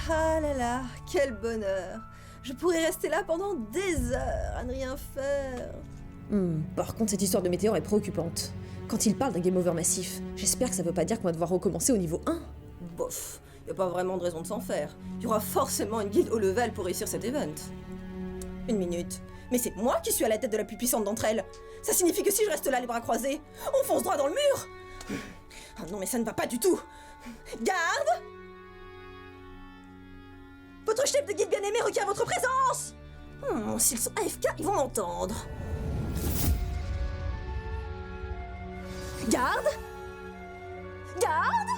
Ah là là, quel bonheur. Je pourrais rester là pendant des heures à ne rien faire. Par contre, cette histoire de météore est préoccupante. Quand il parle d'un game over massif, j'espère que ça veut pas dire qu'on va devoir recommencer au niveau 1. Bof, y a pas vraiment de raison de s'en faire. Y aura forcément une guilde haut level pour réussir cet event. Une minute. Mais c'est moi qui suis à la tête de la plus puissante d'entre elles. Ça signifie que si je reste là les bras croisés, on fonce droit dans le mur. Ah non mais ça ne va pas du tout. Garde! Votre chef de guilde bien-aimé requiert votre présence! S'ils sont AFK, ils vont m'entendre. Garde! Garde!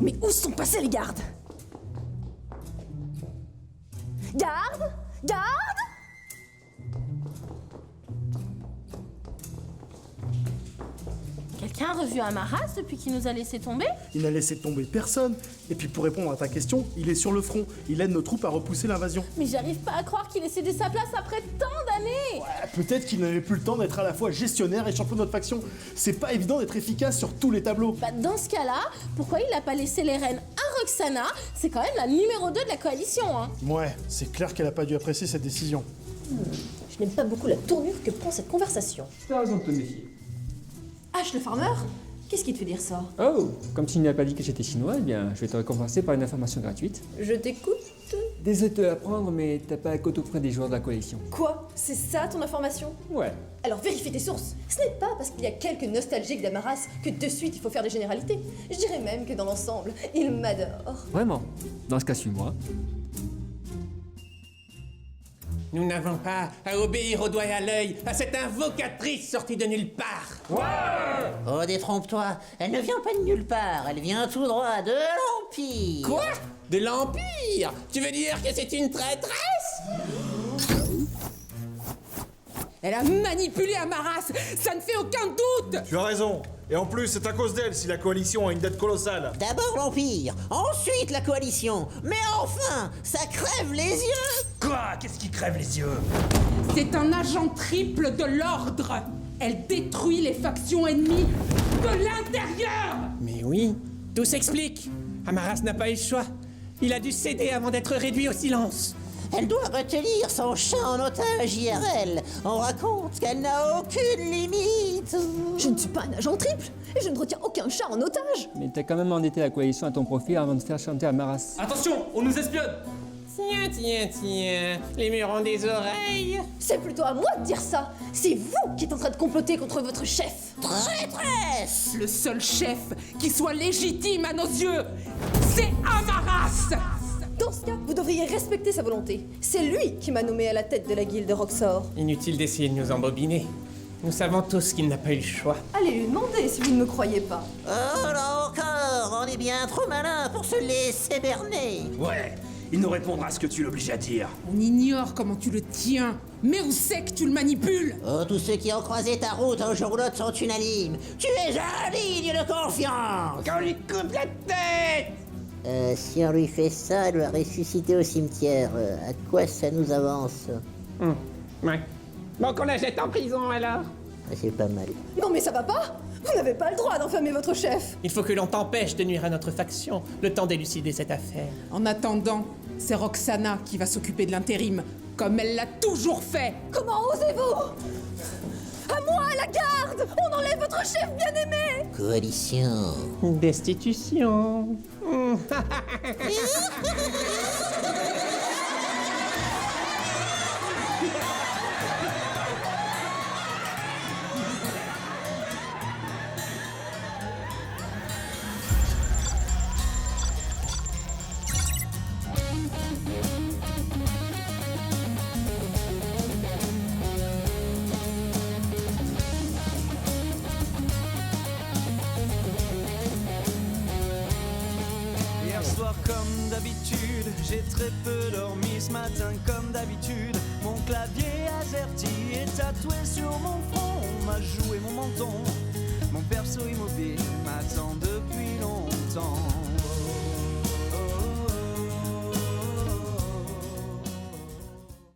Mais où sont passés les gardes? Garde! Garde! Quelqu'un a revu Amaras depuis qu'il nous a laissé tomber? Il n'a laissé tomber personne. Et puis pour répondre à ta question, il est sur le front. Il aide nos troupes à repousser l'invasion. Mais j'arrive pas à croire qu'il ait cédé sa place après tant d'années! Ouais, peut-être qu'il n'avait plus le temps d'être à la fois gestionnaire et champion de notre faction. C'est pas évident d'être efficace sur tous les tableaux. Bah dans ce cas-là, pourquoi il a pas laissé les rênes à Roxana? C'est quand même la numéro 2 de la coalition, hein! Ouais, c'est clair qu'elle a pas dû apprécier cette décision. Je n'aime pas beaucoup la tournure que prend cette conversation. T'as raison de te méfier. H le farmer? Qu'est-ce qui te fait dire ça? Oh, comme tu n'as pas dit que j'étais chinois, eh bien, je vais te récompenser par une information gratuite. Je t'écoute. Désolé de te l'apprendre, mais t'as pas à côte auprès des joueurs de la coalition. Quoi? C'est ça ton information? Ouais. Alors vérifie tes sources. Ce n'est pas parce qu'il y a quelques nostalgiques d'Amaras que de suite il faut faire des généralités. Je dirais même que dans l'ensemble, il m'adore. Vraiment. Dans ce cas, suis-moi. Nous n'avons pas à obéir au doigt et à l'œil à cette invocatrice sortie de nulle part. Oh, détrompe-toi, elle ne vient pas de nulle part, elle vient tout droit de l'Empire. Quoi? De l'Empire? Tu veux dire que c'est une traîtresse? Elle a manipulé Amaras, ça ne fait aucun doute! Tu as raison. Et en plus, c'est à cause d'elle si la coalition a une dette colossale. D'abord l'Empire, ensuite la coalition, mais enfin, ça crève les yeux. Quoi? Qu'est-ce qui crève les yeux? C'est un agent triple de l'ordre! Elle détruit les factions ennemies de l'intérieur! Mais oui, tout s'explique. Amaras n'a pas eu le choix. Il a dû céder avant d'être réduit au silence. Elle doit retenir son chat en otage IRL. On raconte qu'elle n'a aucune limite. Je ne suis pas un agent triple et je ne retiens aucun chat en otage. Mais t'as quand même endetté la coalition à ton profit avant de faire chanter Amaras. Attention, on nous espionne! Tiens, les murs ont des oreilles. C'est plutôt à moi de dire ça. C'est vous qui êtes en train de comploter contre votre chef. Traîtresse. Le seul chef qui soit légitime à nos yeux, c'est Amaras! Dans ce cas, vous devriez respecter sa volonté. C'est lui qui m'a nommé à la tête de la guilde Roxor. Inutile d'essayer de nous embobiner. Nous savons tous qu'il n'a pas eu le choix. Allez lui demander si vous ne me croyez pas. Oh là encore, on est bien trop malin pour se laisser berner. Ouais, il nous répondra à ce que tu l'obliges à dire. On ignore comment tu le tiens, mais où c'est que tu le manipules? Oh, tous ceux qui ont croisé ta route un jour ou l'autre sont unanimes. Tu es indigne de confiance. Qu'on lui coupe la tête! Si on lui fait ça, elle va ressusciter au cimetière. À quoi ça nous avance? Ouais. Bon, qu'on la jette en prison alors. C'est pas mal. Non mais ça va pas? Vous n'avez pas le droit d'enfermer votre chef. Il faut que l'on t'empêche de nuire à notre faction, le temps d'élucider cette affaire. En attendant, c'est Roxana qui va s'occuper de l'intérim, comme elle l'a toujours fait. Comment osez-vous? À moi, la garde! On enlève votre chef bien-aimé! Coalition. Destitution. Hier soir comme d'habitude, j'ai très peu dormi ce matin comme d'habitude. Mon clavier AZERTY est tatoué sur mon front, on m'a joué mon menton. Mon perso immobile m'attend depuis longtemps.